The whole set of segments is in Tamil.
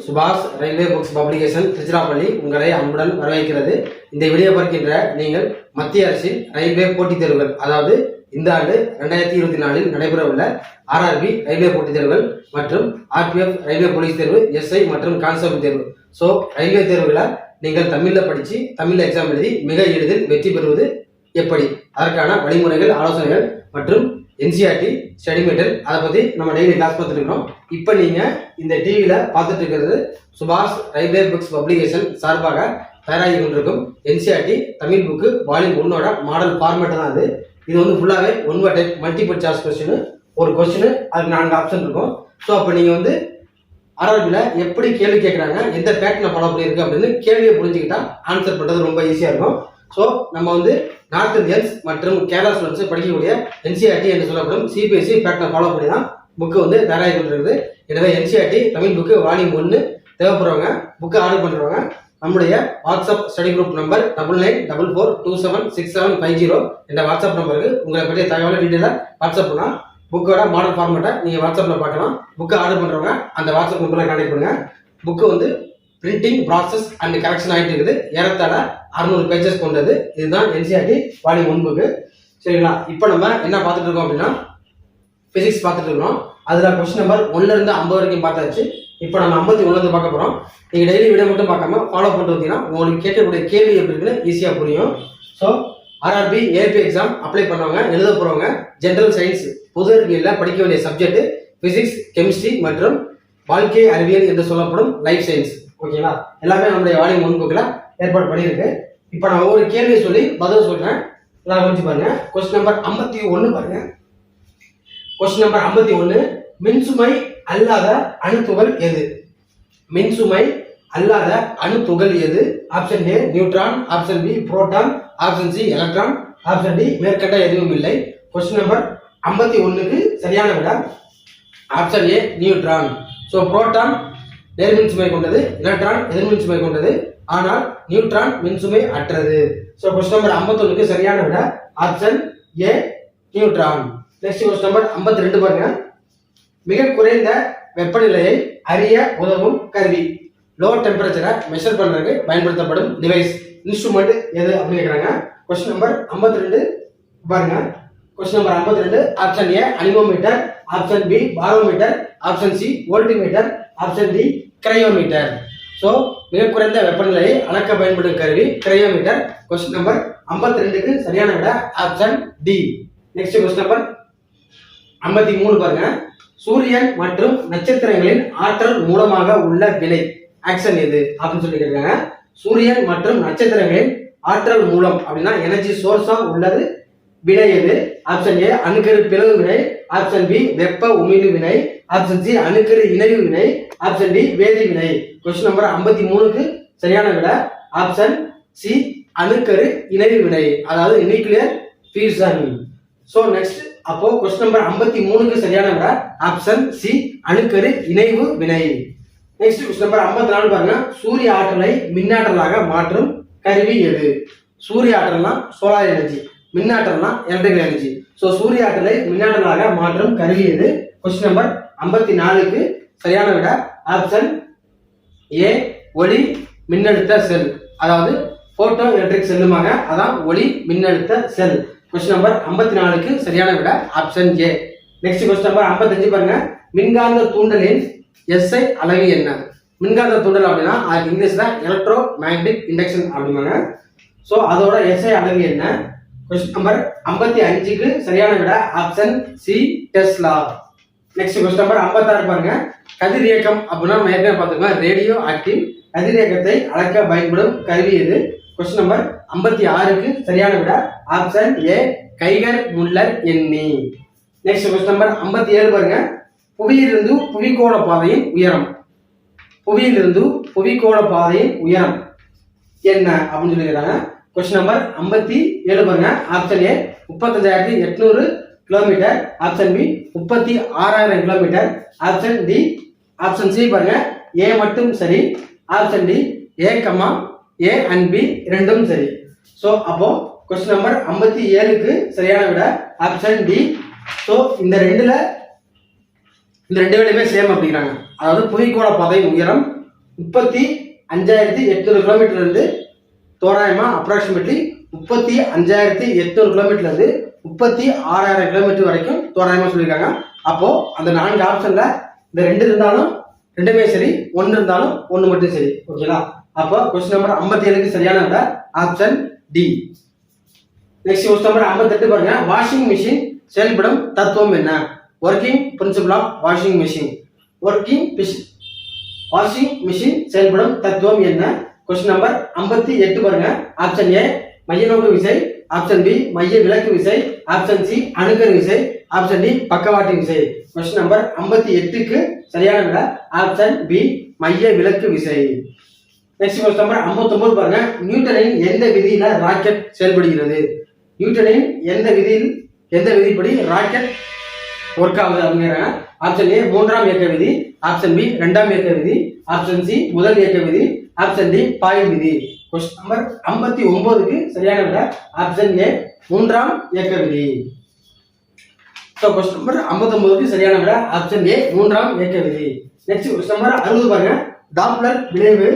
சுபாஷ் ரயில்வே புக்ஸ் பப்ளிகேஷன் திருச்சிராப்பள்ளி உங்களை அன்புடன் வரவேற்கிறது. இந்த வீடியோ பார்க்கின்ற நீங்கள் மத்திய அரசின் ரயில்வே போட்டித் தேர்வுகள், அதாவது இந்த ஆண்டு 2024 நடைபெறவுள்ள ஆர்ஆர்பி ரயில்வே போட்டித் தேர்வுகள் மற்றும் ஆர்பிஎஃப் ரயில்வே போலீஸ் தேர்வு, எஸ்ஐ மற்றும் கான்ஸ்டபிள் தேர்வு. ஸோ ரயில்வே தேர்வுகளை நீங்கள் தமிழில் படித்து தமிழில் எக்ஸாம் எழுதி மிக எளிதில் வெற்றி பெறுவது எப்படி, அதற்கான வழிமுறைகள், ஆலோசனைகள் மற்றும் என்சிஆர்டி ஸ்டடி மெட்டீரியல், அதை பற்றி நம்ம டெய்லி கிளாஸ் பார்த்துட்டு இருக்கோம். இப்போ நீங்கள் இந்த டிவியில் பார்த்துட்டு இருக்கிறது சுபாஷ் ரயில்வே புக்ஸ் பப்ளிகேஷன் சார்பாக தயாராகி கொண்டிருக்கும் என்சிஆர்டி தமிழ் புக்கு வால்யூம் 1ஓட மாடல் ஃபார்மேட் தான் அது. இது வந்து ஃபுல்லாகவே one word type multiple choice question, ஒரு கொஸ்டின் அதுக்கு 4 ஆப்ஷன் இருக்கும். ஸோ அப்போ நீங்கள் வந்து ஆர்ஆர்பியில் எப்படி கேள்வி கேட்குறாங்க, எந்த பேட்டர்னை ஃபாலோ பண்ணியிருக்கு அப்படின்னு கேள்வியை புரிஞ்சுக்கிட்டா ஆன்சர் பண்ணுறது ரொம்ப ஈஸியாக இருக்கும். ஸோ நம்ம வந்து நார்த் இந்தியன்ஸ் மற்றும் கேரளா ஸ்டூடெண்ட்ஸ் படிக்கக்கூடிய என்சிஆர்டி என்று சொல்லப்படும் சிபிஎஸ்சி பேட்டர்னை ஃபாலோ பண்ணி தான் புக்கு வந்து தயாராகி கொண்டிருக்குது. எனவே என்சிஆர்டி தமிழ் புக்கு வால்யூம் 1 தேவைப்படுறவங்க புக்கு ஆர்டர் பண்ணுறவங்க நம்முடைய வாட்ஸ்அப் ஸ்டடி குரூப் நம்பர் 9944276750 என்ற வாட்ஸ்அப் நம்பருக்கு உங்களை பற்றிய தகவலை டீட்டெயிலாக வாட்ஸ்அப் பண்ணால் புக்கோட மாடல் ஃபார்மேட்டை நீங்கள் வாட்ஸ்அப்பில் பார்க்கலாம். புக்கு ஆர்டர் பண்ணுறவங்க அந்த வாட்ஸ்அப் நம்பரில் கான்டெக்ட் பண்ணுங்கள். புக்கு வந்து பிரிண்டிங் ப்ராசஸ் அண்ட் கரெக்ஷன் ஆகிட்டு இருக்குது. ஏறத்தாழ 600 பேஜஸ் கொண்டது. இதுதான் என்சிஆர்டி வால்யூம் 1 புக்கு. சரிங்களா? இப்போ நம்ம என்ன பார்த்துட்டு இருக்கோம் அப்படின்னா பிசிக்ஸ் பார்த்துட்டு இருக்கோம். அதில் கொஸ்டின் நம்பர் 1 இருந்து 50 வரைக்கும் பார்த்தாச்சு. இப்போ நம்ம 51 பார்க்க போகிறோம். நீங்கள் டெய்லி வீடியோ மட்டும் பார்க்காம ஃபாலோ பண்ணிட்டு வந்தீங்கன்னா உங்களுக்கு கேட்கக்கூடிய கேள்வி எப்படி இருக்குன்னு ஈஸியாக புரியும். So RRB AP exam apply பண்ணவங்க, எழுத போகிறவங்க ஜென்ரல் சயின்ஸ் பொது அறிவியலில் படிக்க வேண்டிய சப்ஜெக்ட் பிசிக்ஸ், கெமிஸ்ட்ரி மற்றும் வாழ்க்கை அறிவியல் என்று சொல்லப்படும் லைஃப் சயின்ஸ். ஓகேங்களா? எல்லாமே நம்மளுடைய வால்யூம் 1 புக்கில் ஏற்பாடு பண்ணியிருக்கு. இப்போ நான் ஒரு கேள்வியை சொல்லி பதில் சொல்கிறேன். எல்லாம் கொஞ்சம் பாருங்க. கொஸ்டின் நம்பர் 51 பாருங்க. கொஸ்டின் நம்பர் 51, மின்சுமை அல்லாத அணுத்துகள் எது? மின்சுமை அல்லாத அணுத்துகள் எது? Option A neutron, option B proton, option C electron, option D மேற்கண்ட எதுவும் இல்லை. கொஸ்டின் நம்பர் 51க்கு சரியான விட option A neutron. So proton நேர்மின் சுமை கொண்டது, எலக்ட்ரான் எதிர்மின் சுமை கொண்டது, ஆனால் நியூட்ரான் மின்சுமை அற்றது. ஸோ கொஸ்டின் நம்பர் 51க்கு சரியான விட option A neutron. Next question number 52 பாருங்க. மிக குறைந்த வெப்பநிலையை அறிய உதவும் கருவி, லோ டெம்பரேச்சரை மெஷர் பண்றதுக்கு பயன்படுத்தப்படும் டிவைஸ், இன்ஸ்ட்ருமெண்ட் எது அப்படின்னு கேட்குறாங்க. கொஸ்டின் நம்பர் 52 பாருங்க. Question number 52, option A anemometer, option B barometer, option C voltmeter, option D cryometer. So மிக குறைந்த வெப்பநிலையை அளக்க பயன்படும் கருவி கிரையோமீட்டர். கொஸ்டின் நம்பர் 52க்கு சரியான விட option D. Next question number 53 பாருங்க. சூரியன் மற்றும் நட்சத்திரங்களின் ஆற்றல் மூலமாக உள்ள வினை ஆக்ஷன் எது அப்படின்னு சொல்லி கேட்கிறாங்க. சூரியன் மற்றும் நட்சத்திரங்களின் ஆற்றல் மூலம் அப்படின்னா எனர்ஜி சோர்ஸா உள்ளது வினை எது? ஆப்ஷன் ஏ அணுக்கரு பிளவு வினை, ஆப்ஷன் பி வெப்ப உமிழ்வு வினை, ஆப்ஷன் சி அணுக்கரு இணைவு வினை, ஆப்ஷன் டி வேதி வினை. கொஸ்டின் நம்பர் 53க்கு சரியான விட ஆப்ஷன் சி அணுக்கரு இணைவு வினை, அதாவது நியூக்ளியர் ஃபியூஷன். ஸோ நெக்ஸ்ட் அப்போ கொஸ்டின் நம்பர் 53க்கு சரியான விட ஆப்ஷன் சி அணுக்கரு இணைவு வினை. நெக்ஸ்ட் கொஸ்டின் நம்பர் 54 பாருங்க. சூரிய ஆற்றலை மின்னாற்றலாக மாற்றும் கருவி எது? சூரிய ஆற்றல்னா சோலார் எனர்ஜி, மின்னாற்றல்னா எலக்ட்ரிக்கல் எனர்ஜி. ஸோ சூரிய ஆற்றலை மின்னாற்றலாக மாற்றும் கருவி எது? கொஸ்டின் நம்பர் 54க்கு சரியான விட ஆப்ஷன் ஏ ஒளி மின்னழுத்த செல், அதாவது போட்டோ எலக்ட்ரிக் செல்லுமாங்க, அதான் ஒளி மின்னழுத்த செல். கொஸ்டின் நம்பர் 54க்கு சரியான விட ஆப்ஷன் ஏ. நெக்ஸ்ட் கொஸ்டின் நம்பர் 55 பாருங்க. மின்காந்த தூண்டலின் எஸ்ஐ அலகு என்ன? மின்காந்த தூண்டல் அப்படின்னா அது இங்கிலீஷ்ல எலக்ட்ரோ மேக்னெட்டிக் இண்டக்ஷன் அப்படிங்க. ஸோ அதோட எஸ்ஐ அலகு என்ன? கொஸ்டின் நம்பர் 55க்கு சரியான விட option C Tesla. Next question number 56 பாருங்க. கதிர் இயக்கம் அப்படின்னா நம்ம ஏற்கனவே பார்த்துக்கோங்க, ரேடியோ ஆக்டிவ். கதிர் இயக்கத்தை அளக்க பயன்படும் கருவி எது? கொஸ்டின் நம்பர் 56க்கு சரியான விட ஆப்ஷன் ஏ கைகர் முல்லர் எண்ணி. நெக்ஸ்ட் கொஸ்டின் நம்பர் 57 பாருங்க. புவியிலிருந்து புவிக்கோள பாதையின் உயரம், புவியிலிருந்து புவிக்கோள பாதையின் உயரம் என்ன அப்படின்னு சொல்லிக்கிறாங்க. கொஸ்டின் நம்பர் 57 பாருங்க. Option A 35,800 kilometre, option B 36,000 kilometre, option D. Option C பாருங்க ஏ மட்டும் சரி, option D A comma A and B இரண்டும் சரி. ஸோ அப்போ கொஸ்டின் நம்பர் 57க்கு சரியான விட ஆப்ஷன் டி. ஸோ இந்த ரெண்டு வேலையுமே சேம் அப்படிங்கிறாங்க. அதாவது புவிக்கோள பாதையின் உயரம் 35,800 கிலோமீட்டர் இருந்து தோராயமா அப்ராக்சிமேட்லி 35,800 கிலோமீட்டர்ல இருந்து 36,000 கிலோமீட்டர் வரைக்கும் தோராயமா சொல்லியிருக்காங்க. அப்போ அந்த 4 ஆப்ஷன்ல இந்த 2 இருந்தாலும் 2மே சரி, 1 இருந்தாலும் 1 மட்டும் சரி. ஓகேங்களா? அப்போ கொஸ்டின் நம்பர் 57க்கு சரியான விட option D. Next question number 58 பாருங்க. வாஷிங் மிஷின் செயல்படும் தத்துவம் என்ன? Working principle of washing machine. Washing machine செயல்படும் தத்துவம் என்ன? கொஸ்டின் நம்பர் 58 பாருங்க. ஆப்ஷன் ஏ மைய நோக்கு விசை, ஆப்ஷன் பி மைய விலக்கு விசை, ஆப்ஷன் சி அணுக்கரு விசை, ஆப்ஷன் டி பக்கவாட்டு விசை. கொஸ்டின் நம்பர் 58க்கு சரியான விட ஆப்ஷன் பி மைய விலக்கு விசை. நெக்ஸ்ட் கொஸ்டின் நம்பர் 59 பாருங்க. நியூட்டனின் எந்த விதியில ராக்கெட் செயல்படுகிறது? நியூட்டனின் எந்த விதிப்படி ராக்கெட் ஒர்க் ஆகுது அப்படிங்கிறாங்க. ஆப்ஷன் ஏ 3ஆம் இயக்க விதி, ஆப்ஷன் பி 2ஆம் இயக்க விதி, ஆப்ஷன் சி முதல் இயக்க விதி, ஆப்ஷன் டி பாய் விதி. கொஸ்டின் நம்பர் 59க்கு சரியான விட ஆப்ஷன் ஏ 3ஆம் இயக்க விதி. சோ கொஸ்டின் நம்பர் 59க்கு சரியான விட ஆப்ஷன் ஏ 3ஆம் இயக்க விதி. நெக்ஸ்ட் கொஸ்டின் நம்பர் 60 பாருங்க. டாப்ளர் விளைவு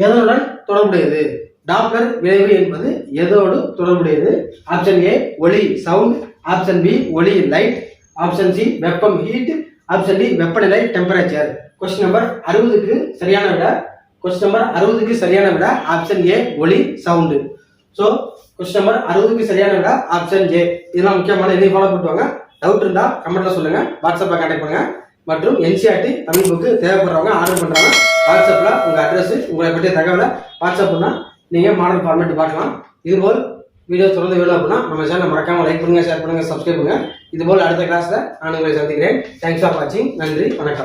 எதனுடன் தொடர்புடையது? டாப்ளர் விளைவு என்பது எதோடு தொடர்புடையது? ஆப்ஷன் ஏ ஒளி சவுண்ட், ஆப்ஷன் பி ஒளி லைட், ஆப்ஷன் சி வெப்பம் ஹீட், ஆப்ஷன் டி வெப்பநிலை டெம்பரேச்சர். கொஸ்டின் நம்பர் 60க்கு சரியான விட ஆப்ஷன் ஏ ஒளி சவுண்ட். சோ கொஸ்டின் நம்பர் 60க்கு சரியான விட ஆப்ஷன் ஏ. இதெல்லாம் முக்கியமான இதை ஃபாலோ பண்ணுவாங்க. டவுட் இருந்தா கமெண்ட்ல சொல்லுங்க, வாட்ஸ்அப்ல கான்டாக்ட் பண்ணுங்க. மற்றும் என்சிஆர்டி தமிழ் புக்கு தேவைப்படுறவங்க ஆர்டர் பண்றாங்க. வாட்ஸ்அப்ல உங்க அட்ரஸ், உங்களை பற்றிய தகவலை வாட்ஸ்அப் பண்ணா நீங்க மாடல் ஃபார்மேட் பார்க்கலாம். இதுபோல் வீடியோ தொடர்ந்து வேணும் அப்படின்னா நம்ம சேனலை மறக்காம லைக் பண்ணுங்க, ஷேர் பண்ணுங்க, சப்ஸ்கிரைப் பண்ணுங்க. இதுபோல் அடுத்த கிளாஸ்ல நான் உங்களை சந்திக்கிறேன். தேங்க்ஸ் ஃபார் வாட்சிங். நன்றி, வணக்கம்.